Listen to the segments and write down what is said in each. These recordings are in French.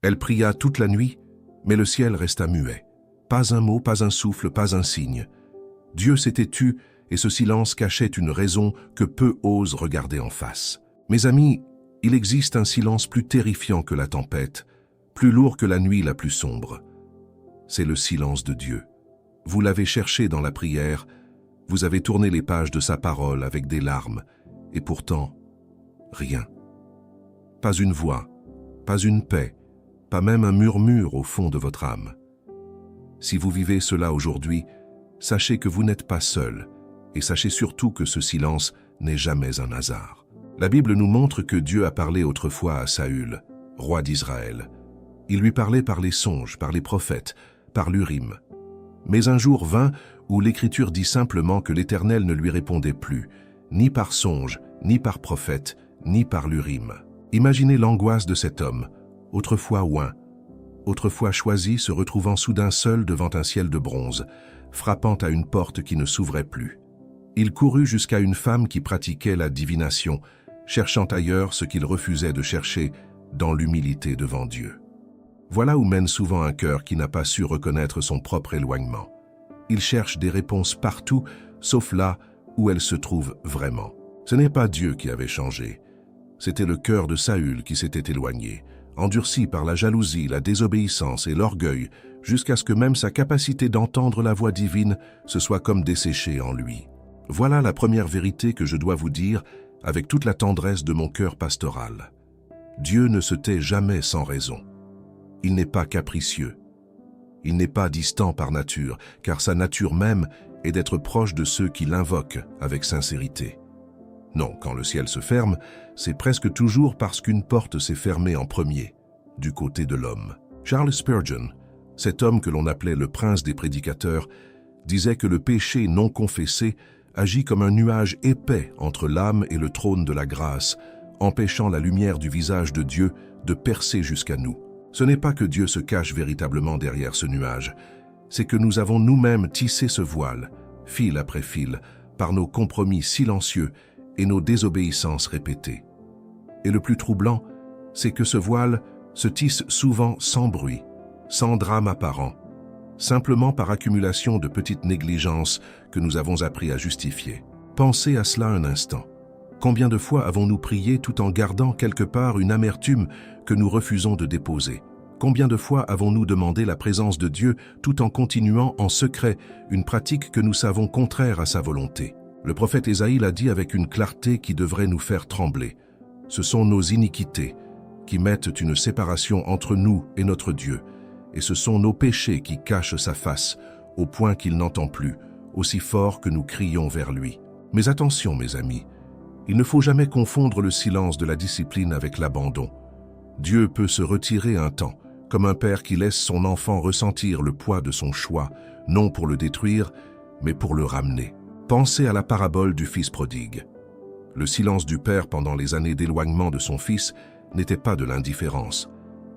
Elle pria toute la nuit, mais le ciel resta muet. Pas un mot, pas un souffle, pas un signe. Dieu s'était tu, et ce silence cachait une raison que peu osent regarder en face. Mes amis, il existe un silence plus terrifiant que la tempête, plus lourd que la nuit la plus sombre. C'est le silence de Dieu. Vous l'avez cherché dans la prière, vous avez tourné les pages de sa parole avec des larmes, et pourtant, rien. Pas une voix, pas une paix, pas même un murmure au fond de votre âme. Si vous vivez cela aujourd'hui, sachez que vous n'êtes pas seul, et sachez surtout que ce silence n'est jamais un hasard. La Bible nous montre que Dieu a parlé autrefois à Saül, roi d'Israël. Il lui parlait par les songes, par les prophètes, par l'Urim. Mais un jour vint où l'Écriture dit simplement que l'Éternel ne lui répondait plus, ni par songe, ni par prophète, ni par l'Urim. Imaginez l'angoisse de cet homme, autrefois oint, autrefois choisi, se retrouvant soudain seul devant un ciel de bronze, frappant à une porte qui ne s'ouvrait plus. Il courut jusqu'à une femme qui pratiquait la divination, cherchant ailleurs ce qu'il refusait de chercher dans l'humilité devant Dieu. Voilà où mène souvent un cœur qui n'a pas su reconnaître son propre éloignement. Il cherche des réponses partout, sauf là où elles se trouvent vraiment. Ce n'est pas Dieu qui avait changé. C'était le cœur de Saül qui s'était éloigné, endurci par la jalousie, la désobéissance et l'orgueil, jusqu'à ce que même sa capacité d'entendre la voix divine se soit comme desséchée en lui. Voilà la première vérité que je dois vous dire avec toute la tendresse de mon cœur pastoral. Dieu ne se tait jamais sans raison. Il n'est pas capricieux. Il n'est pas distant par nature, car sa nature même est d'être proche de ceux qui l'invoquent avec sincérité. Non, quand le ciel se ferme, c'est presque toujours parce qu'une porte s'est fermée en premier, du côté de l'homme. Charles Spurgeon, cet homme que l'on appelait le prince des prédicateurs, disait que le péché non confessé agit comme un nuage épais entre l'âme et le trône de la grâce, empêchant la lumière du visage de Dieu de percer jusqu'à nous. Ce n'est pas que Dieu se cache véritablement derrière ce nuage, c'est que nous avons nous-mêmes tissé ce voile, fil après fil, par nos compromis silencieux et nos désobéissances répétées. Et le plus troublant, c'est que ce voile se tisse souvent sans bruit, sans drame apparent, simplement par accumulation de petites négligences que nous avons appris à justifier. Pensez à cela un instant. Combien de fois avons-nous prié tout en gardant quelque part une amertume que nous refusons de déposer? Combien de fois avons-nous demandé la présence de Dieu tout en continuant en secret une pratique que nous savons contraire à sa volonté? Le prophète Ésaïe l'a dit avec une clarté qui devrait nous faire trembler. Ce sont nos iniquités qui mettent une séparation entre nous et notre Dieu, et ce sont nos péchés qui cachent sa face, au point qu'il n'entend plus, aussi fort que nous crions vers lui. Mais attention, mes amis, il ne faut jamais confondre le silence de la discipline avec l'abandon. Dieu peut se retirer un temps, comme un père qui laisse son enfant ressentir le poids de son choix, non pour le détruire, mais pour le ramener. Pensez à la parabole du fils prodigue. Le silence du père pendant les années d'éloignement de son fils n'était pas de l'indifférence.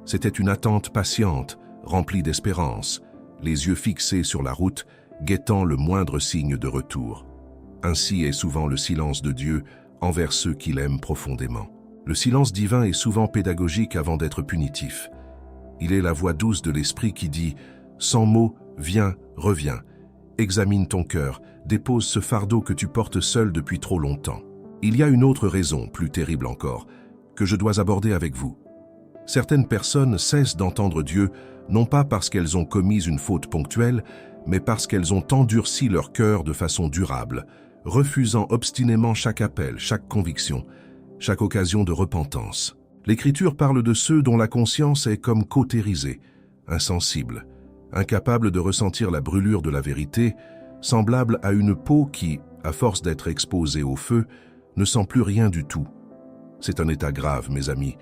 C'était une attente patiente, remplie d'espérance, les yeux fixés sur la route, guettant le moindre signe de retour. Ainsi est souvent le silence de Dieu envers ceux qu'il aime profondément. Le silence divin est souvent pédagogique avant d'être punitif. Il est la voix douce de l'esprit qui dit « Sans mots, viens, reviens. Examine ton cœur, dépose ce fardeau que tu portes seul depuis trop longtemps. » Il y a une autre raison, plus terrible encore, que je dois aborder avec vous. Certaines personnes cessent d'entendre Dieu, non pas parce qu'elles ont commis une faute ponctuelle, mais parce qu'elles ont endurci leur cœur de façon durable, refusant obstinément chaque appel, chaque conviction, chaque occasion de repentance. L'Écriture parle de ceux dont la conscience est comme cautérisée, insensible, incapable de ressentir la brûlure de la vérité, semblable à une peau qui, à force d'être exposée au feu, ne sent plus rien du tout. C'est un état grave, mes amis,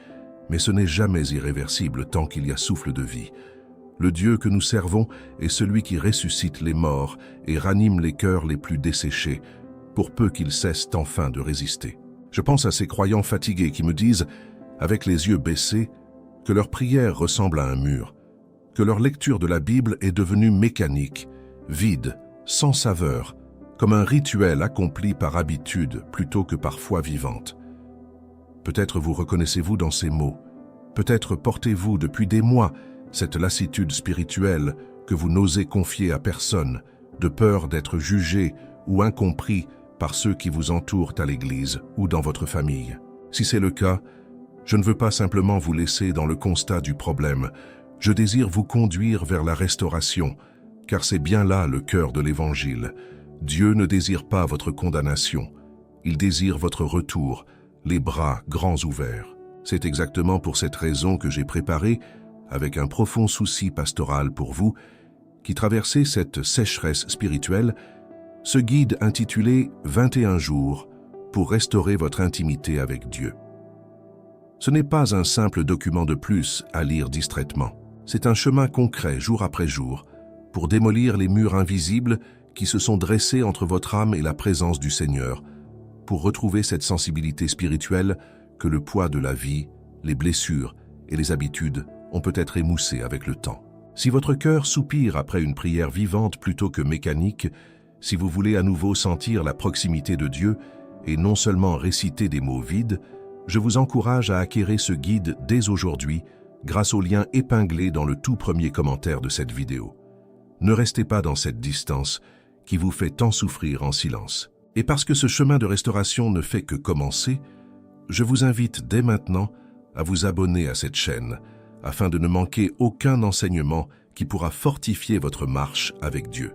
mais ce n'est jamais irréversible tant qu'il y a souffle de vie. Le Dieu que nous servons est celui qui ressuscite les morts et ranime les cœurs les plus desséchés, pour peu qu'ils cessent enfin de résister. Je pense à ces croyants fatigués qui me disent, avec les yeux baissés, que leur prière ressemble à un mur, que leur lecture de la Bible est devenue mécanique, vide, sans saveur, comme un rituel accompli par habitude plutôt que par foi vivante. Peut-être vous reconnaissez-vous dans ces mots. Peut-être portez-vous depuis des mois cette lassitude spirituelle que vous n'osez confier à personne, de peur d'être jugé ou incompris par ceux qui vous entourent à l'église ou dans votre famille. Si c'est le cas, je ne veux pas simplement vous laisser dans le constat du problème. Je désire vous conduire vers la restauration, car c'est bien là le cœur de l'Évangile. Dieu ne désire pas votre condamnation. Il désire votre retour, les bras grands ouverts. C'est exactement pour cette raison que j'ai préparé, avec un profond souci pastoral pour vous, qui traversez cette sécheresse spirituelle, ce guide intitulé « 21 jours pour restaurer votre intimité avec Dieu ». Ce n'est pas un simple document de plus à lire distraitement. C'est un chemin concret, jour après jour, pour démolir les murs invisibles qui se sont dressés entre votre âme et la présence du Seigneur, pour retrouver cette sensibilité spirituelle que le poids de la vie, les blessures et les habitudes ont peut-être émoussé avec le temps. Si votre cœur soupire après une prière vivante plutôt que mécanique, si vous voulez à nouveau sentir la proximité de Dieu et non seulement réciter des mots vides, je vous encourage à acquérir ce guide dès aujourd'hui grâce au lien épinglé dans le tout premier commentaire de cette vidéo. Ne restez pas dans cette distance qui vous fait tant souffrir en silence. Et parce que ce chemin de restauration ne fait que commencer, je vous invite dès maintenant à vous abonner à cette chaîne afin de ne manquer aucun enseignement qui pourra fortifier votre marche avec Dieu.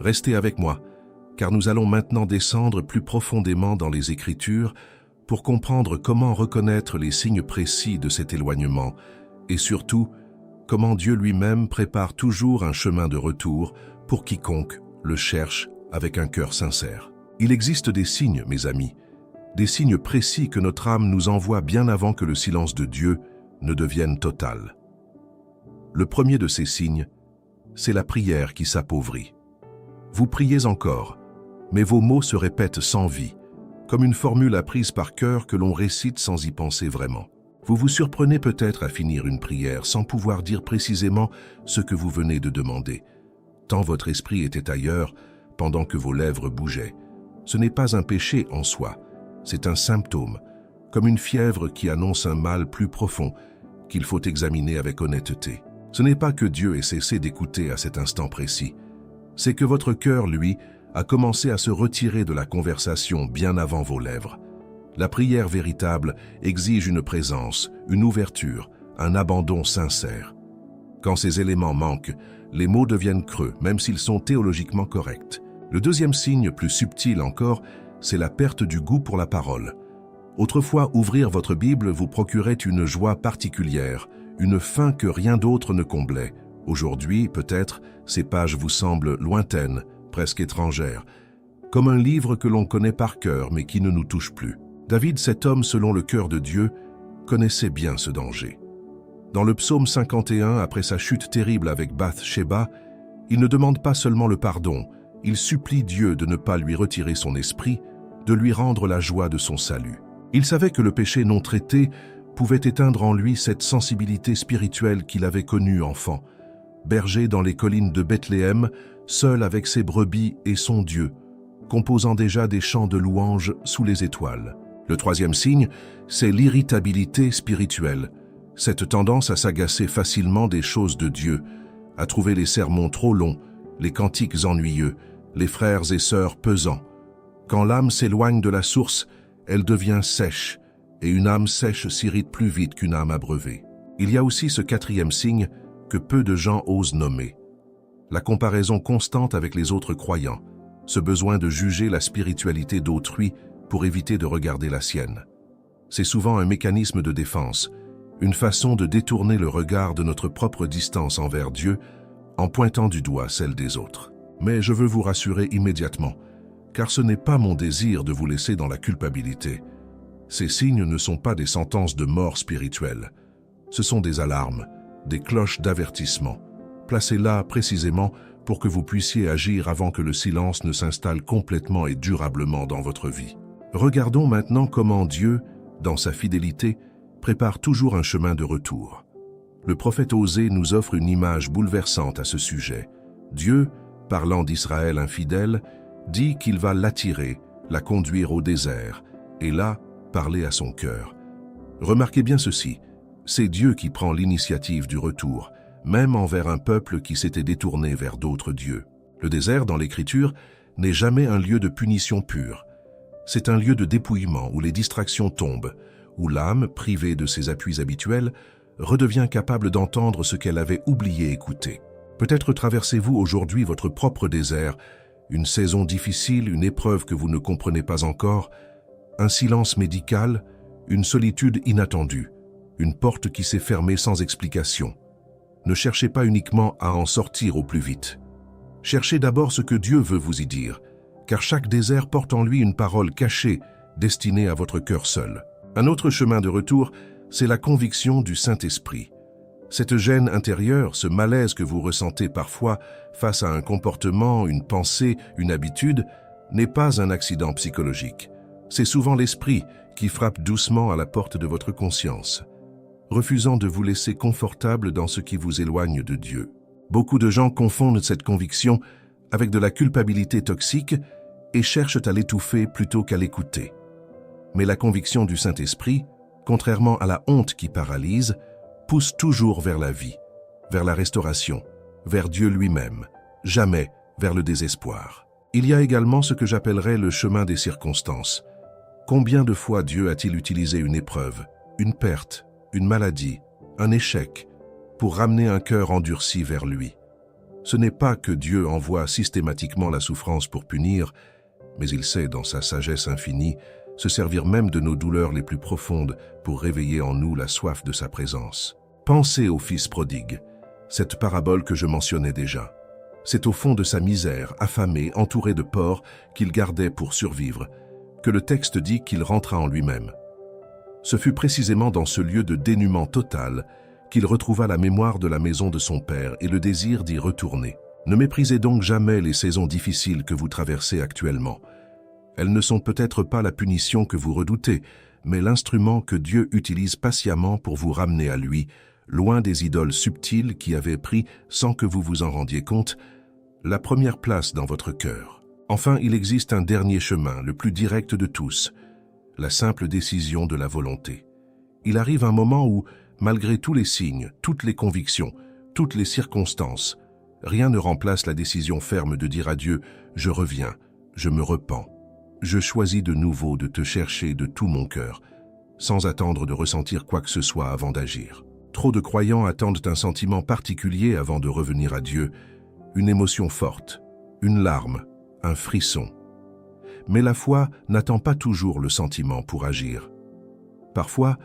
Restez avec moi, car nous allons maintenant descendre plus profondément dans les Écritures pour comprendre comment reconnaître les signes précis de cet éloignement et surtout, comment Dieu lui-même prépare toujours un chemin de retour pour quiconque le cherche avec un cœur sincère. Il existe des signes, mes amis, des signes précis que notre âme nous envoie bien avant que le silence de Dieu ne devienne total. Le premier de ces signes, c'est la prière qui s'appauvrit. Vous priez encore, mais vos mots se répètent sans vie, comme une formule apprise par cœur que l'on récite sans y penser vraiment. Vous vous surprenez peut-être à finir une prière sans pouvoir dire précisément ce que vous venez de demander, tant votre esprit était ailleurs pendant que vos lèvres bougeaient. Ce n'est pas un péché en soi, c'est un symptôme, comme une fièvre qui annonce un mal plus profond qu'il faut examiner avec honnêteté. Ce n'est pas que Dieu ait cessé d'écouter à cet instant précis, c'est que votre cœur, lui, a commencé à se retirer de la conversation bien avant vos lèvres. La prière véritable exige une présence, une ouverture, un abandon sincère. Quand ces éléments manquent, les mots deviennent creux, même s'ils sont théologiquement corrects. Le deuxième signe, plus subtil encore, c'est la perte du goût pour la parole. Autrefois, ouvrir votre Bible vous procurait une joie particulière, une faim que rien d'autre ne comblait. Aujourd'hui, peut-être, ces pages vous semblent lointaines, presque étrangères, comme un livre que l'on connaît par cœur mais qui ne nous touche plus. David, cet homme selon le cœur de Dieu, connaissait bien ce danger. Dans le psaume 51, après sa chute terrible avec Bath-Sheba, il ne demande pas seulement le pardon, il supplie Dieu de ne pas lui retirer son esprit, de lui rendre la joie de son salut. Il savait que le péché non traité pouvait éteindre en lui cette sensibilité spirituelle qu'il avait connue enfant, berger dans les collines de Bethléem, seul avec ses brebis et son Dieu, composant déjà des chants de louanges sous les étoiles. Le troisième signe, c'est l'irritabilité spirituelle, cette tendance à s'agacer facilement des choses de Dieu, à trouver les sermons trop longs, les cantiques ennuyeux, les frères et sœurs pesants. Quand l'âme s'éloigne de la source, elle devient sèche, et une âme sèche s'irrite plus vite qu'une âme abreuvée. Il y a aussi ce quatrième signe que peu de gens osent nommer. La comparaison constante avec les autres croyants, ce besoin de juger la spiritualité d'autrui pour éviter de regarder la sienne. C'est souvent un mécanisme de défense, une façon de détourner le regard de notre propre distance envers Dieu en pointant du doigt celle des autres. Mais je veux vous rassurer immédiatement, car ce n'est pas mon désir de vous laisser dans la culpabilité. Ces signes ne sont pas des sentences de mort spirituelle. Ce sont des alarmes, des cloches d'avertissement, placées là précisément pour que vous puissiez agir avant que le silence ne s'installe complètement et durablement dans votre vie. Regardons maintenant comment Dieu, dans sa fidélité, prépare toujours un chemin de retour. Le prophète Osée nous offre une image bouleversante à ce sujet. Dieu, parlant d'Israël infidèle, dit qu'il va l'attirer, la conduire au désert, et là, parler à son cœur. Remarquez bien ceci, C'est Dieu qui prend l'initiative du retour, même envers un peuple qui s'était détourné vers d'autres dieux. Le désert, dans l'Écriture, n'est jamais un lieu de punition pure. C'est un lieu de dépouillement où les distractions tombent, où l'âme, privée de ses appuis habituels, redevient capable d'entendre ce qu'elle avait oublié écouter. Peut-être traversez-vous aujourd'hui votre propre désert, une saison difficile, une épreuve que vous ne comprenez pas encore, un silence médical, une solitude inattendue, une porte qui s'est fermée sans explication. Ne cherchez pas uniquement à en sortir au plus vite. Cherchez d'abord ce que Dieu veut vous y dire, car chaque désert porte en lui une parole cachée, destinée à votre cœur seul. Un autre chemin de retour, c'est la conviction du Saint-Esprit. Cette gêne intérieure, ce malaise que vous ressentez parfois face à un comportement, une pensée, une habitude, n'est pas un accident psychologique. C'est souvent l'esprit qui frappe doucement à la porte de votre conscience, refusant de vous laisser confortable dans ce qui vous éloigne de Dieu. Beaucoup de gens confondent cette conviction avec de la culpabilité toxique et cherchent à l'étouffer plutôt qu'à l'écouter. Mais la conviction du Saint-Esprit, contrairement à la honte qui paralyse, pousse toujours vers la vie, vers la restauration, vers Dieu lui-même, jamais vers le désespoir. Il y a également ce que j'appellerais le chemin des circonstances. Combien de fois Dieu a-t-il utilisé une épreuve, une perte, une maladie, un échec, pour ramener un cœur endurci vers lui? Ce n'est pas que Dieu envoie systématiquement la souffrance pour punir, mais il sait, dans sa sagesse infinie, se servir même de nos douleurs les plus profondes pour réveiller en nous la soif de sa présence. Pensez au Fils prodigue, cette parabole que je mentionnais déjà. C'est au fond de sa misère, affamé, entouré de porcs, qu'il gardait pour survivre, que le texte dit qu'il rentra en lui-même. Ce fut précisément dans ce lieu de dénuement total qu'il retrouva la mémoire de la maison de son père et le désir d'y retourner. Ne méprisez donc jamais les saisons difficiles que vous traversez actuellement. Elles ne sont peut-être pas la punition que vous redoutez, mais l'instrument que Dieu utilise patiemment pour vous ramener à lui, loin des idoles subtiles qui avaient pris, sans que vous vous en rendiez compte, la première place dans votre cœur. Enfin, il existe un dernier chemin, le plus direct de tous, la simple décision de la volonté. Il arrive un moment où, malgré tous les signes, toutes les convictions, toutes les circonstances, rien ne remplace la décision ferme de dire à Dieu « Je reviens, je me repens, je choisis de nouveau de te chercher de tout mon cœur », sans attendre de ressentir quoi que ce soit avant d'agir. Trop de croyants attendent un sentiment particulier avant de revenir à Dieu, une émotion forte, une larme, un frisson. Mais la foi n'attend pas toujours le sentiment pour agir. Parfois,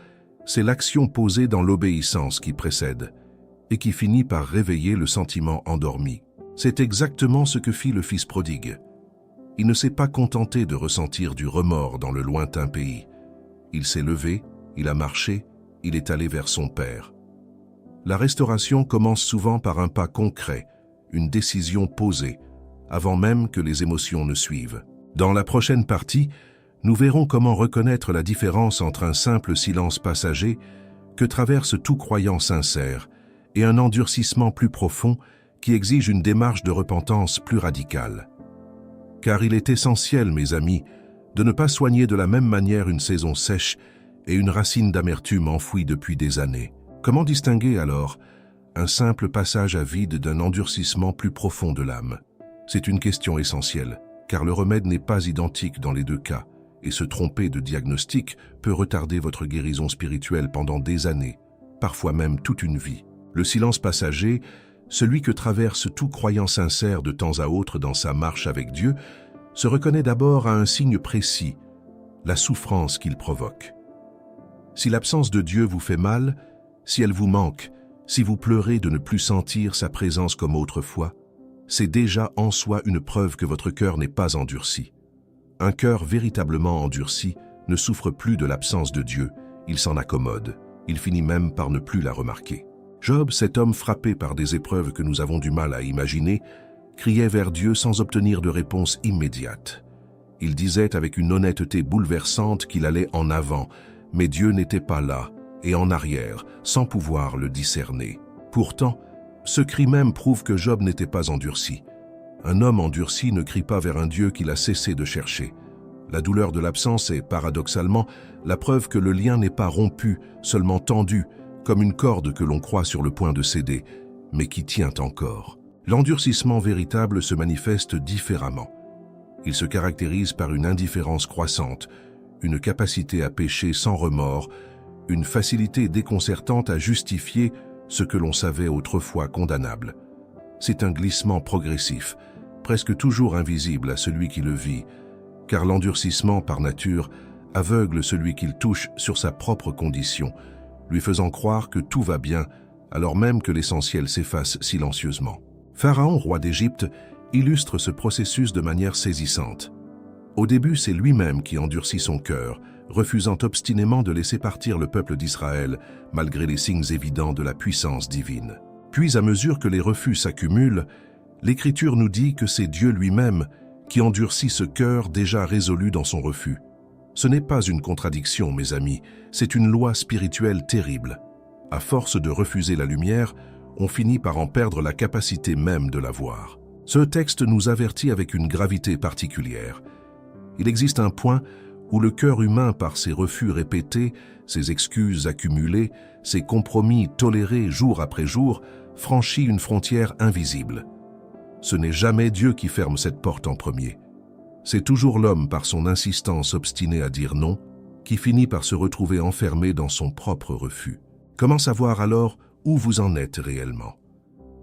c'est l'action posée dans l'obéissance qui précède et qui finit par réveiller le sentiment endormi. C'est exactement ce que fit le Fils prodigue. Il ne s'est pas contenté de ressentir du remords dans le lointain pays. Il s'est levé, il a marché, il est allé vers son Père. La restauration commence souvent par un pas concret, une décision posée, avant même que les émotions ne suivent. Dans la prochaine partie, nous verrons comment reconnaître la différence entre un simple silence passager que traverse tout croyant sincère et un endurcissement plus profond qui exige une démarche de repentance plus radicale. Car il est essentiel, mes amis, de ne pas soigner de la même manière une saison sèche et une racine d'amertume enfouie depuis des années. Comment distinguer alors un simple passage à vide d'un endurcissement plus profond de l'âme? C'est une question essentielle, car le remède n'est pas identique dans les deux cas, et se tromper de diagnostic peut retarder votre guérison spirituelle pendant des années, parfois même toute une vie. Le silence passager, celui que traverse tout croyant sincère de temps à autre dans sa marche avec Dieu, se reconnaît d'abord à un signe précis, la souffrance qu'il provoque. Si l'absence de Dieu vous fait mal, si elle vous manque, si vous pleurez de ne plus sentir sa présence comme autrefois, c'est déjà en soi une preuve que votre cœur n'est pas endurci. Un cœur véritablement endurci ne souffre plus de l'absence de Dieu, il s'en accommode, il finit même par ne plus la remarquer. Job, cet homme frappé par des épreuves que nous avons du mal à imaginer, criait vers Dieu sans obtenir de réponse immédiate. Il disait avec une honnêteté bouleversante qu'il allait en avant, mais Dieu n'était pas là, et en arrière, sans pouvoir le discerner. Pourtant, ce cri même prouve que Job n'était pas endurci. Un homme endurci ne crie pas vers un Dieu qu'il a cessé de chercher. La douleur de l'absence est, paradoxalement, la preuve que le lien n'est pas rompu, seulement tendu, comme une corde que l'on croit sur le point de céder, mais qui tient encore. L'endurcissement véritable se manifeste différemment. Il se caractérise par une indifférence croissante, une capacité à pécher sans remords, une facilité déconcertante à justifier ce que l'on savait autrefois condamnable. C'est un glissement progressif, presque toujours invisible à celui qui le vit, car l'endurcissement par nature aveugle celui qu'il touche sur sa propre condition, lui faisant croire que tout va bien, alors même que l'essentiel s'efface silencieusement. Pharaon, roi d'Égypte, illustre ce processus de manière saisissante. Au début, c'est lui-même qui endurcit son cœur, refusant obstinément de laisser partir le peuple d'Israël, malgré les signes évidents de la puissance divine. Puis, à mesure que les refus s'accumulent, l'Écriture nous dit que c'est Dieu lui-même qui endurcit ce cœur déjà résolu dans son refus. Ce n'est pas une contradiction, mes amis, c'est une loi spirituelle terrible. À force de refuser la lumière, on finit par en perdre la capacité même de la voir. Ce texte nous avertit avec une gravité particulière. Il existe un point où le cœur humain, par ses refus répétés, ses excuses accumulées, ses compromis tolérés jour après jour, franchit une frontière invisible. Ce n'est jamais Dieu qui ferme cette porte en premier. C'est toujours l'homme, par son insistance obstinée à dire non, qui finit par se retrouver enfermé dans son propre refus. Comment savoir alors où vous en êtes réellement?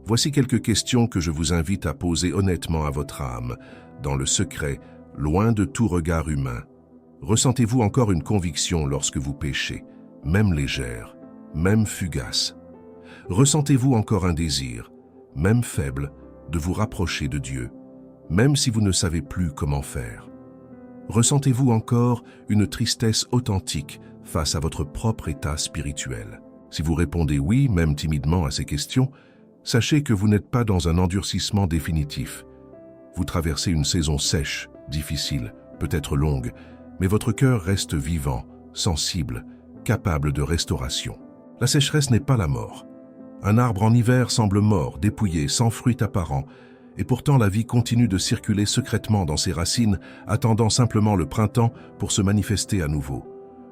Voici quelques questions que je vous invite à poser honnêtement à votre âme, dans le secret, loin de tout regard humain. Ressentez-vous encore une conviction lorsque vous péchez, même légère, même fugace? Ressentez-vous encore un désir, même faible, de vous rapprocher de Dieu, même si vous ne savez plus comment faire? Ressentez-vous encore une tristesse authentique face à votre propre état spirituel? Si vous répondez oui, même timidement à ces questions, sachez que vous n'êtes pas dans un endurcissement définitif. Vous traversez une saison sèche, difficile, peut-être longue, mais votre cœur reste vivant, sensible, capable de restauration. La sécheresse n'est pas la mort. Un arbre en hiver semble mort, dépouillé, sans fruit apparent, et pourtant la vie continue de circuler secrètement dans ses racines, attendant simplement le printemps pour se manifester à nouveau.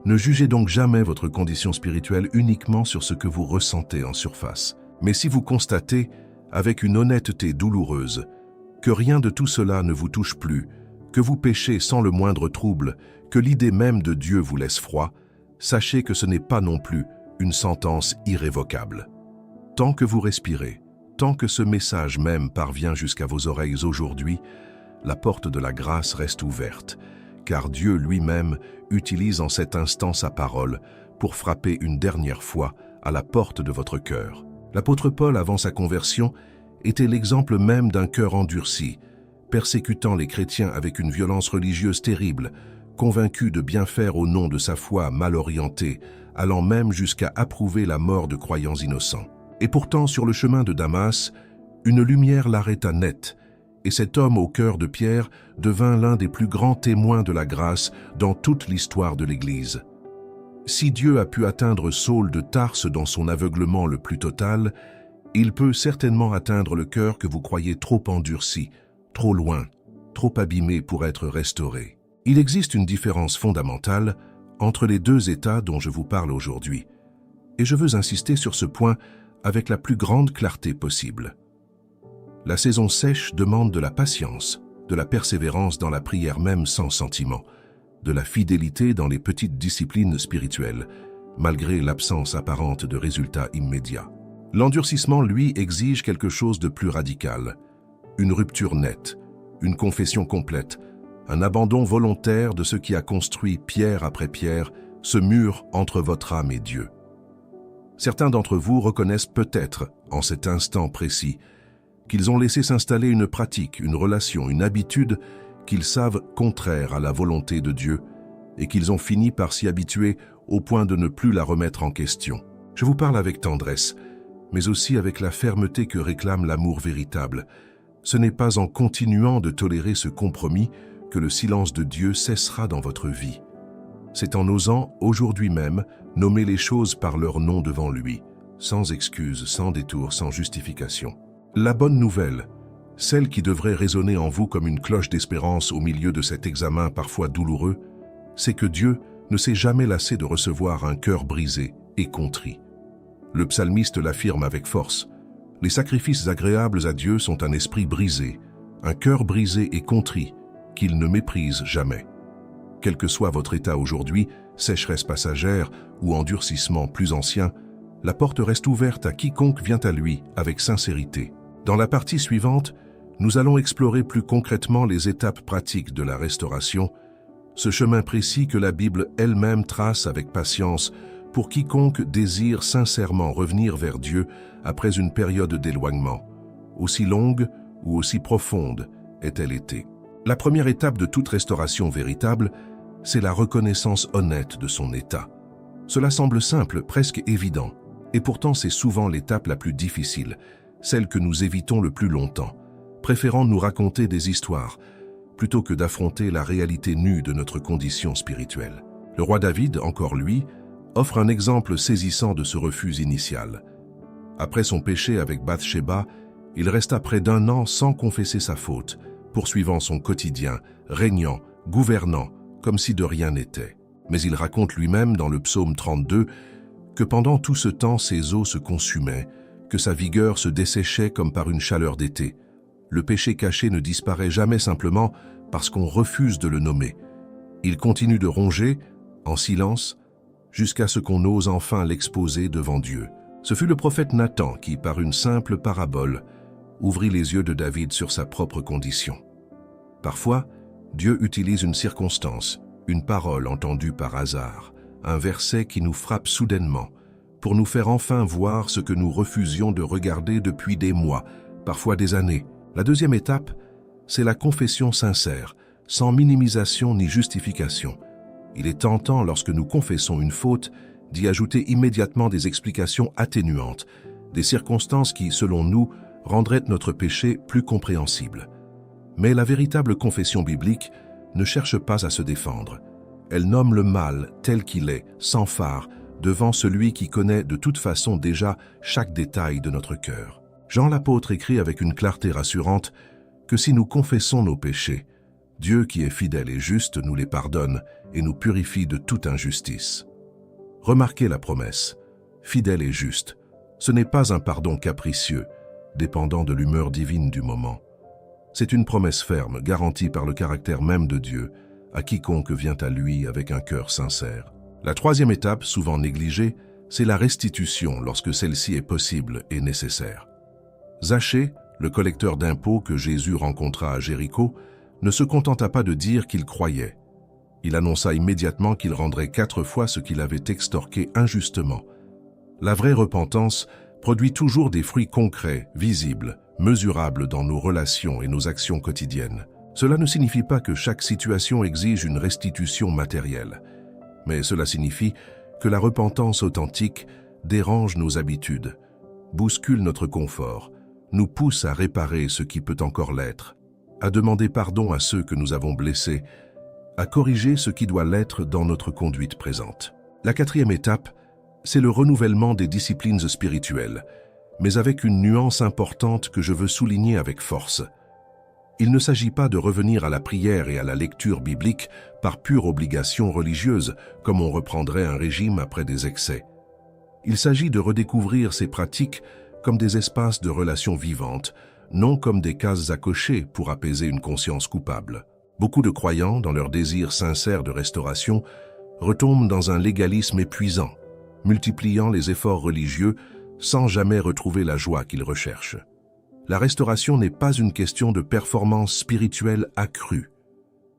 Ne jugez donc jamais votre condition spirituelle uniquement sur ce que vous ressentez en surface. Mais si vous constatez, avec une honnêteté douloureuse, que rien de tout cela ne vous touche plus, que vous péchez sans le moindre trouble, que l'idée même de Dieu vous laisse froid, sachez que ce n'est pas non plus une sentence irrévocable. Tant que vous respirez, tant que ce message même parvient jusqu'à vos oreilles aujourd'hui, la porte de la grâce reste ouverte, car Dieu lui-même utilise en cet instant sa parole pour frapper une dernière fois à la porte de votre cœur. L'apôtre Paul, avant sa conversion, était l'exemple même d'un cœur endurci, persécutant les chrétiens avec une violence religieuse terrible, convaincu de bien faire au nom de sa foi mal orientée, allant même jusqu'à approuver la mort de croyants innocents. Et pourtant, sur le chemin de Damas, une lumière l'arrêta net, et cet homme au cœur de pierre devint l'un des plus grands témoins de la grâce dans toute l'histoire de l'Église. Si Dieu a pu atteindre Saul de Tarse dans son aveuglement le plus total, il peut certainement atteindre le cœur que vous croyez trop endurci, trop loin, trop abîmé pour être restauré. Il existe une différence fondamentale entre les deux états dont je vous parle aujourd'hui, et je veux insister sur ce point avec la plus grande clarté possible. La saison sèche demande de la patience, de la persévérance dans la prière même sans sentiment, de la fidélité dans les petites disciplines spirituelles, malgré l'absence apparente de résultats immédiats. L'endurcissement, lui, exige quelque chose de plus radical, une rupture nette, une confession complète, un abandon volontaire de ce qui a construit pierre après pierre ce mur entre votre âme et Dieu. Certains d'entre vous reconnaissent peut-être, en cet instant précis, qu'ils ont laissé s'installer une pratique, une relation, une habitude qu'ils savent contraire à la volonté de Dieu et qu'ils ont fini par s'y habituer au point de ne plus la remettre en question. Je vous parle avec tendresse, mais aussi avec la fermeté que réclame l'amour véritable. Ce n'est pas en continuant de tolérer ce compromis que le silence de Dieu cessera dans votre vie. C'est en osant, aujourd'hui même, nommer les choses par leur nom devant lui, sans excuse, sans détour, sans justification. La bonne nouvelle, celle qui devrait résonner en vous comme une cloche d'espérance au milieu de cet examen parfois douloureux, c'est que Dieu ne s'est jamais lassé de recevoir un cœur brisé et contrit. Le psalmiste l'affirme avec force. Les sacrifices agréables à Dieu sont un esprit brisé, un cœur brisé et contrit, qu'il ne méprise jamais. Quel que soit votre état aujourd'hui, sécheresse passagère ou endurcissement plus ancien, la porte reste ouverte à quiconque vient à lui avec sincérité. Dans la partie suivante, nous allons explorer plus concrètement les étapes pratiques de la restauration, ce chemin précis que la Bible elle-même trace avec patience pour quiconque désire sincèrement revenir vers Dieu après une période d'éloignement, aussi longue ou aussi profonde ait-elle été. La première étape de toute restauration véritable, c'est la reconnaissance honnête de son état. Cela semble simple, presque évident, et pourtant c'est souvent l'étape la plus difficile, celle que nous évitons le plus longtemps, préférant nous raconter des histoires, plutôt que d'affronter la réalité nue de notre condition spirituelle. Le roi David, encore lui, offre un exemple saisissant de ce refus initial. Après son péché avec Bathsheba, il resta près d'1 an sans confesser sa faute, poursuivant son quotidien, régnant, gouvernant, comme si de rien n'était. Mais il raconte lui-même dans le psaume 32 que pendant tout ce temps ses os se consumaient, que sa vigueur se desséchait comme par une chaleur d'été. Le péché caché ne disparaît jamais simplement parce qu'on refuse de le nommer. Il continue de ronger, en silence, jusqu'à ce qu'on ose enfin l'exposer devant Dieu. Ce fut le prophète Nathan qui, par une simple parabole, ouvrit les yeux de David sur sa propre condition. Parfois, Dieu utilise une circonstance, une parole entendue par hasard, un verset qui nous frappe soudainement, pour nous faire enfin voir ce que nous refusions de regarder depuis des mois, parfois des années. La deuxième étape, c'est la confession sincère, sans minimisation ni justification. Il est tentant, lorsque nous confessons une faute, d'y ajouter immédiatement des explications atténuantes, des circonstances qui, selon nous, rendraient notre péché plus compréhensible. Mais la véritable confession biblique ne cherche pas à se défendre. Elle nomme le mal tel qu'il est, sans phare, devant celui qui connaît de toute façon déjà chaque détail de notre cœur. Jean l'apôtre écrit avec une clarté rassurante que si nous confessons nos péchés, Dieu qui est fidèle et juste nous les pardonne et nous purifie de toute injustice. Remarquez la promesse, fidèle et juste. Ce n'est pas un pardon capricieux, dépendant de l'humeur divine du moment. C'est une promesse ferme, garantie par le caractère même de Dieu, à quiconque vient à lui avec un cœur sincère. La troisième étape, souvent négligée, c'est la restitution lorsque celle-ci est possible et nécessaire. Zachée, le collecteur d'impôts que Jésus rencontra à Jéricho, ne se contenta pas de dire qu'il croyait. Il annonça immédiatement qu'il rendrait 4 fois ce qu'il avait extorqué injustement. La vraie repentance produit toujours des fruits concrets, visibles, mesurables dans nos relations et nos actions quotidiennes. Cela ne signifie pas que chaque situation exige une restitution matérielle, mais cela signifie que la repentance authentique dérange nos habitudes, bouscule notre confort, nous pousse à réparer ce qui peut encore l'être, à demander pardon à ceux que nous avons blessés, à corriger ce qui doit l'être dans notre conduite présente. La quatrième étape, c'est le renouvellement des disciplines spirituelles, mais avec une nuance importante que je veux souligner avec force. Il ne s'agit pas de revenir à la prière et à la lecture biblique par pure obligation religieuse, comme on reprendrait un régime après des excès. Il s'agit de redécouvrir ces pratiques comme des espaces de relations vivantes, non comme des cases à cocher pour apaiser une conscience coupable. Beaucoup de croyants, dans leur désir sincère de restauration, retombent dans un légalisme épuisant, multipliant les efforts religieux sans jamais retrouver la joie qu'ils recherchent. La restauration n'est pas une question de performance spirituelle accrue.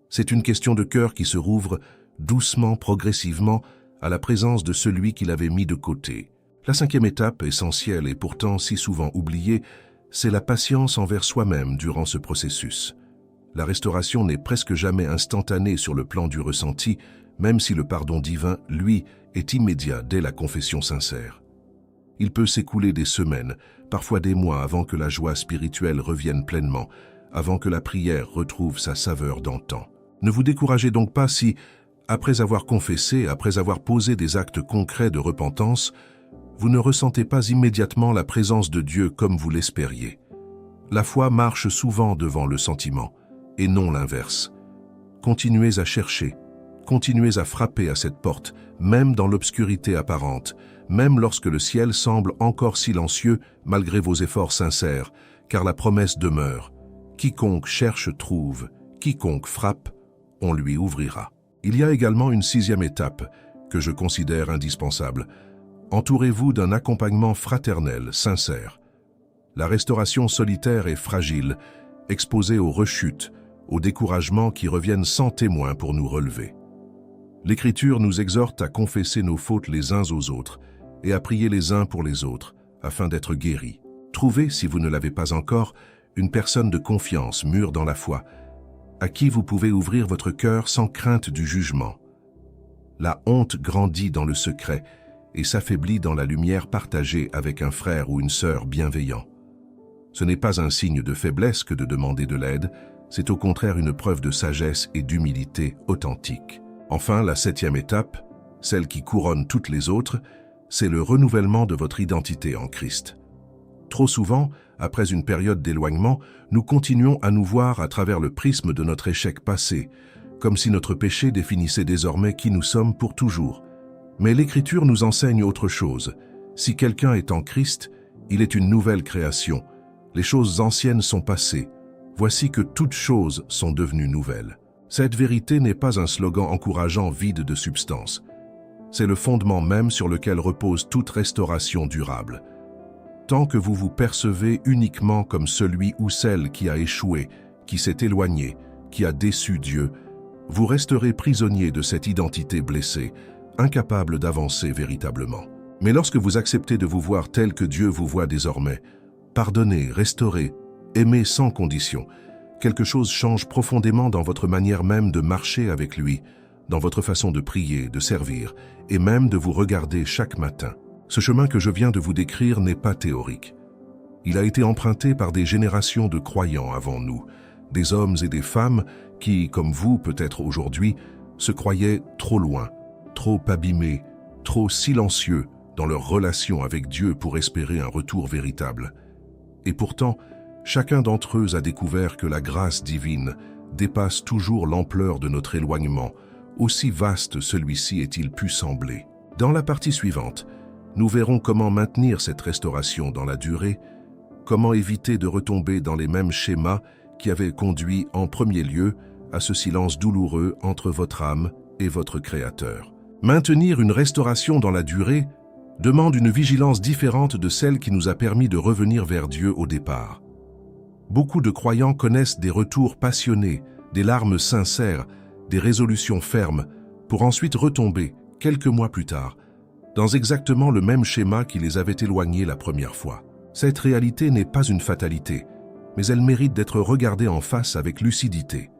C'est une question de cœur qui se rouvre doucement, progressivement, à la présence de celui qui l'avait mis de côté. La cinquième étape, essentielle et pourtant si souvent oubliée, c'est la patience envers soi-même durant ce processus. La restauration n'est presque jamais instantanée sur le plan du ressenti, même si le pardon divin, lui, est immédiat dès la confession sincère. Il peut s'écouler des semaines, parfois des mois avant que la joie spirituelle revienne pleinement, avant que la prière retrouve sa saveur d'antan. Ne vous découragez donc pas si, après avoir confessé, après avoir posé des actes concrets de repentance, vous ne ressentez pas immédiatement la présence de Dieu comme vous l'espériez. La foi marche souvent devant le sentiment, et non l'inverse. Continuez à chercher, Continuez à frapper à cette porte, même dans l'obscurité apparente, même lorsque le ciel semble encore silencieux malgré vos efforts sincères, car la promesse demeure. Quiconque cherche trouve, quiconque frappe, on lui ouvrira. Il y a également une 6e étape que je considère indispensable. Entourez-vous d'un accompagnement fraternel, sincère. La restauration solitaire est fragile, exposée aux rechutes, aux découragements qui reviennent sans témoin pour nous relever. L'Écriture nous exhorte à confesser nos fautes les uns aux autres et à prier les uns pour les autres, afin d'être guéris. Trouvez, si vous ne l'avez pas encore, une personne de confiance, mûre dans la foi, à qui vous pouvez ouvrir votre cœur sans crainte du jugement. La honte grandit dans le secret et s'affaiblit dans la lumière partagée avec un frère ou une sœur bienveillant. Ce n'est pas un signe de faiblesse que de demander de l'aide, c'est au contraire une preuve de sagesse et d'humilité authentique. Enfin, la 7e étape, celle qui couronne toutes les autres, c'est le renouvellement de votre identité en Christ. Trop souvent, après une période d'éloignement, nous continuons à nous voir à travers le prisme de notre échec passé, comme si notre péché définissait désormais qui nous sommes pour toujours. Mais l'Écriture nous enseigne autre chose. Si quelqu'un est en Christ, il est une nouvelle création. Les choses anciennes sont passées. Voici que toutes choses sont devenues nouvelles. Cette vérité n'est pas un slogan encourageant vide de substance. C'est le fondement même sur lequel repose toute restauration durable. Tant que vous vous percevez uniquement comme celui ou celle qui a échoué, qui s'est éloigné, qui a déçu Dieu, vous resterez prisonnier de cette identité blessée, incapable d'avancer véritablement. Mais lorsque vous acceptez de vous voir tel que Dieu vous voit désormais, pardonner, restaurer, aimer sans condition, quelque chose change profondément dans votre manière même de marcher avec lui, dans votre façon de prier, de servir, et même de vous regarder chaque matin. Ce chemin que je viens de vous décrire n'est pas théorique. Il a été emprunté par des générations de croyants avant nous, des hommes et des femmes qui, comme vous peut-être aujourd'hui, se croyaient trop loin, trop abîmés, trop silencieux dans leur relation avec Dieu pour espérer un retour véritable. Et pourtant, chacun d'entre eux a découvert que la grâce divine dépasse toujours l'ampleur de notre éloignement, aussi vaste celui-ci est-il pu sembler. Dans la partie suivante, nous verrons comment maintenir cette restauration dans la durée, comment éviter de retomber dans les mêmes schémas qui avaient conduit en premier lieu à ce silence douloureux entre votre âme et votre Créateur. Maintenir une restauration dans la durée demande une vigilance différente de celle qui nous a permis de revenir vers Dieu au départ. Beaucoup de croyants connaissent des retours passionnés, des larmes sincères, des résolutions fermes, pour ensuite retomber, quelques mois plus tard, dans exactement le même schéma qui les avait éloignés la première fois. Cette réalité n'est pas une fatalité, mais elle mérite d'être regardée en face avec lucidité.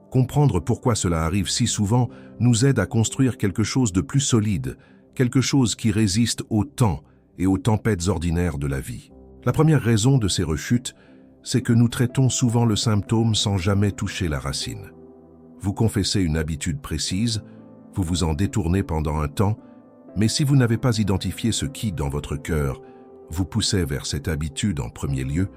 Comprendre pourquoi cela arrive si souvent nous aide à construire quelque chose de plus solide, quelque chose qui résiste au temps et aux tempêtes ordinaires de la vie. La première raison de ces rechutes, c'est que nous traitons souvent le symptôme sans jamais toucher la racine. Vous confessez une habitude précise, vous vous en détournez pendant un temps, mais si vous n'avez pas identifié ce qui, dans votre cœur, vous poussait vers cette habitude en premier lieu,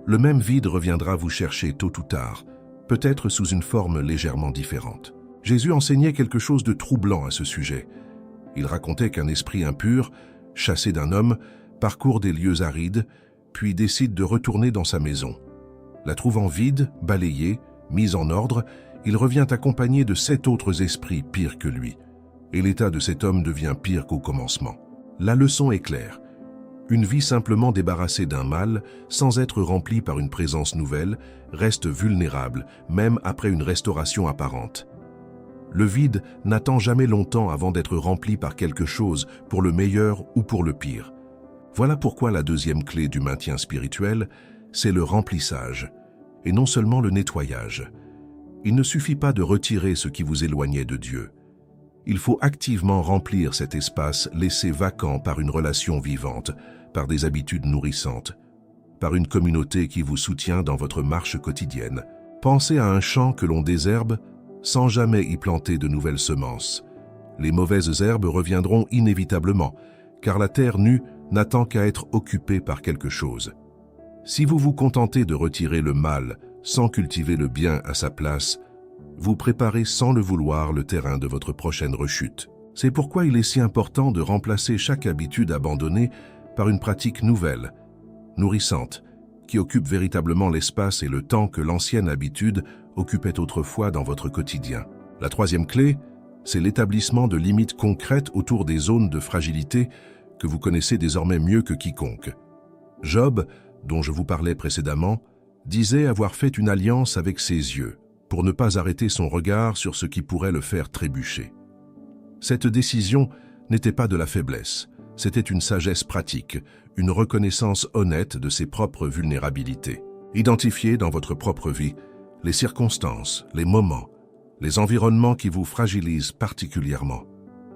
le même vide reviendra vous chercher tôt ou tard, peut-être sous une forme légèrement différente. Jésus enseignait quelque chose de troublant à ce sujet. Il racontait qu'un esprit impur, chassé d'un homme, parcourt des lieux arides, puis décide de retourner dans sa maison. La trouvant vide, balayée, mise en ordre, il revient accompagné de 7 autres esprits pires que lui. Et l'état de cet homme devient pire qu'au commencement. La leçon est claire. Une vie simplement débarrassée d'un mal, sans être remplie par une présence nouvelle, reste vulnérable, même après une restauration apparente. Le vide n'attend jamais longtemps avant d'être rempli par quelque chose, pour le meilleur ou pour le pire. Voilà pourquoi la deuxième clé du maintien spirituel, c'est le remplissage, et non seulement le nettoyage. Il ne suffit pas de retirer ce qui vous éloignait de Dieu. Il faut activement remplir cet espace laissé vacant par une relation vivante, par des habitudes nourrissantes, par une communauté qui vous soutient dans votre marche quotidienne. Pensez à un champ que l'on désherbe sans jamais y planter de nouvelles semences. Les mauvaises herbes reviendront inévitablement, car la terre nue n'attend qu'à être occupée par quelque chose. Si vous vous contentez de retirer le mal sans cultiver le bien à sa place, vous préparez sans le vouloir le terrain de votre prochaine rechute. C'est pourquoi il est si important de remplacer chaque habitude abandonnée par une pratique nouvelle, nourrissante, qui occupe véritablement l'espace et le temps que l'ancienne habitude occupait autrefois dans votre quotidien. La troisième clé, c'est l'établissement de limites concrètes autour des zones de fragilité que vous connaissez désormais mieux que quiconque. Job, dont je vous parlais précédemment, disait avoir fait une alliance avec ses yeux pour ne pas arrêter son regard sur ce qui pourrait le faire trébucher. Cette décision n'était pas de la faiblesse, c'était une sagesse pratique, une reconnaissance honnête de ses propres vulnérabilités. Identifiez dans votre propre vie les circonstances, les moments, les environnements qui vous fragilisent particulièrement.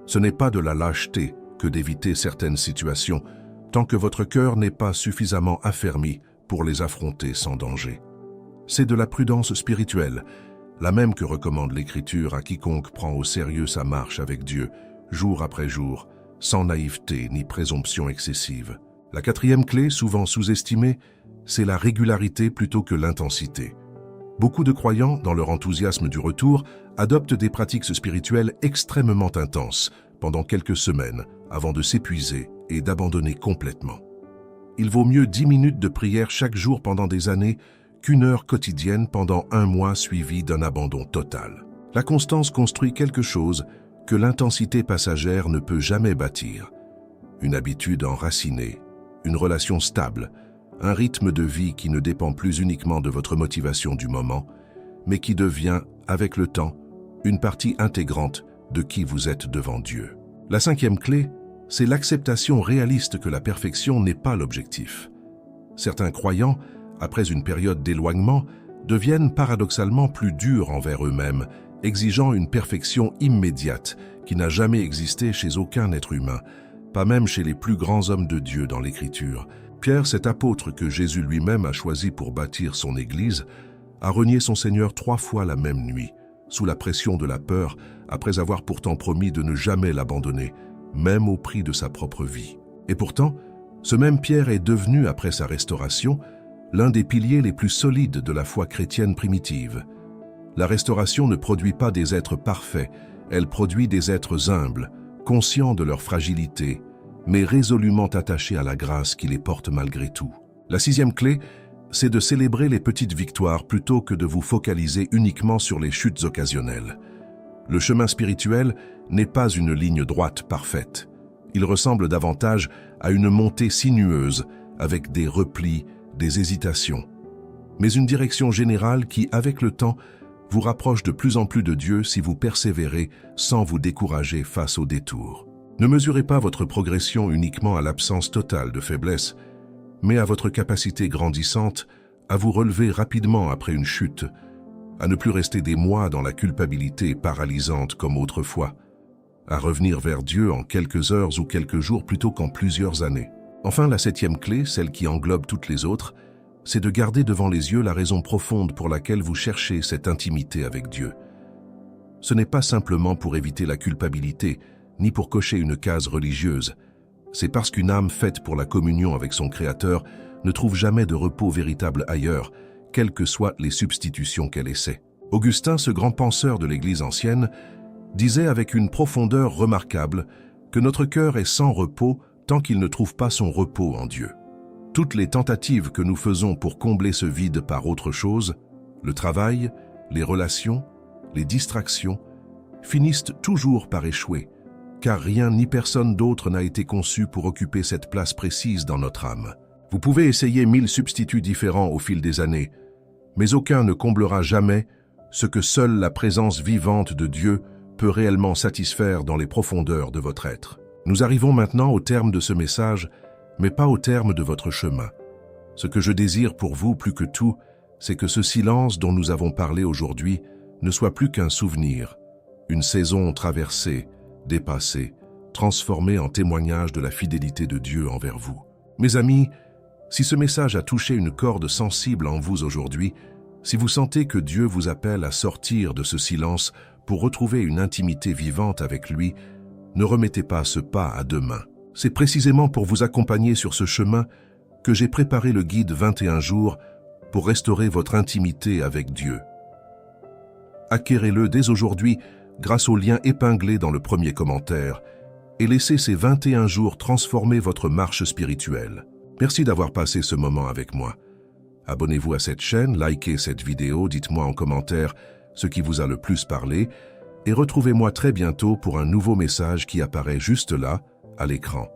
Ce n'est pas de la lâcheté que d'éviter certaines situations, tant que votre cœur n'est pas suffisamment affermi pour les affronter sans danger. C'est de la prudence spirituelle, la même que recommande l'Écriture à quiconque prend au sérieux sa marche avec Dieu, jour après jour, sans naïveté ni présomption excessive. La quatrième clé, souvent sous-estimée, c'est la régularité plutôt que l'intensité. Beaucoup de croyants, dans leur enthousiasme du retour, adoptent des pratiques spirituelles extrêmement intenses pendant quelques semaines avant de s'épuiser et d'abandonner complètement. Il vaut mieux 10 minutes de prière chaque jour pendant des années qu'une heure quotidienne pendant un mois suivi d'un abandon total. La constance construit quelque chose que l'intensité passagère ne peut jamais bâtir. Une habitude enracinée, une relation stable, un rythme de vie qui ne dépend plus uniquement de votre motivation du moment, mais qui devient, avec le temps, une partie intégrante de qui vous êtes devant Dieu. La cinquième clé, c'est l'acceptation réaliste que la perfection n'est pas l'objectif. Certains croyants, après une période d'éloignement, deviennent paradoxalement plus durs envers eux-mêmes, exigeant une perfection immédiate qui n'a jamais existé chez aucun être humain, pas même chez les plus grands hommes de Dieu dans l'Écriture. Pierre, cet apôtre que Jésus lui-même a choisi pour bâtir son Église, a renié son Seigneur 3 fois la même nuit, sous la pression de la peur, après avoir pourtant promis de ne jamais l'abandonner, même au prix de sa propre vie. Et pourtant, ce même Pierre est devenu, après sa restauration, l'un des piliers les plus solides de la foi chrétienne primitive. La restauration ne produit pas des êtres parfaits, elle produit des êtres humbles, conscients de leur fragilité, mais résolument attachés à la grâce qui les porte malgré tout. La sixième clé, c'est de célébrer les petites victoires plutôt que de vous focaliser uniquement sur les chutes occasionnelles. Le chemin spirituel n'est pas une ligne droite parfaite. Il ressemble davantage à une montée sinueuse avec des replis, des hésitations, mais une direction générale qui, avec le temps, vous rapproche de plus en plus de Dieu si vous persévérez sans vous décourager face aux détours. Ne mesurez pas votre progression uniquement à l'absence totale de faiblesse, mais à votre capacité grandissante à vous relever rapidement après une chute, à ne plus rester des mois dans la culpabilité paralysante comme autrefois, à revenir vers Dieu en quelques heures ou quelques jours plutôt qu'en plusieurs années. Enfin, la septième clé, celle qui englobe toutes les autres, c'est de garder devant les yeux la raison profonde pour laquelle vous cherchez cette intimité avec Dieu. Ce n'est pas simplement pour éviter la culpabilité, ni pour cocher une case religieuse. C'est parce qu'une âme faite pour la communion avec son Créateur ne trouve jamais de repos véritable ailleurs, quelles que soient les substitutions qu'elle essaie. Augustin, ce grand penseur de l'Église ancienne, disait avec une profondeur remarquable que notre cœur est sans repos tant qu'il ne trouve pas son repos en Dieu. Toutes les tentatives que nous faisons pour combler ce vide par autre chose, le travail, les relations, les distractions, finissent toujours par échouer, car rien ni personne d'autre n'a été conçu pour occuper cette place précise dans notre âme. Vous pouvez essayer 1000 substituts différents au fil des années, mais aucun ne comblera jamais ce que seule la présence vivante de Dieu peut réellement satisfaire dans les profondeurs de votre être. Nous arrivons maintenant au terme de ce message, mais pas au terme de votre chemin. Ce que je désire pour vous plus que tout, c'est que ce silence dont nous avons parlé aujourd'hui ne soit plus qu'un souvenir, une saison traversée, dépassée, transformée en témoignage de la fidélité de Dieu envers vous. Mes amis, si ce message a touché une corde sensible en vous aujourd'hui, si vous sentez que Dieu vous appelle à sortir de ce silence pour retrouver une intimité vivante avec lui, ne remettez pas ce pas à demain. C'est précisément pour vous accompagner sur ce chemin que j'ai préparé le guide 21 jours pour restaurer votre intimité avec Dieu. Acquérez-le dès aujourd'hui grâce au lien épinglé dans le premier commentaire et laissez ces 21 jours transformer votre marche spirituelle. Merci d'avoir passé ce moment avec moi. Abonnez-vous à cette chaîne, likez cette vidéo, dites-moi en commentaire ce qui vous a le plus parlé et retrouvez-moi très bientôt pour un nouveau message qui apparaît juste là, à l'écran.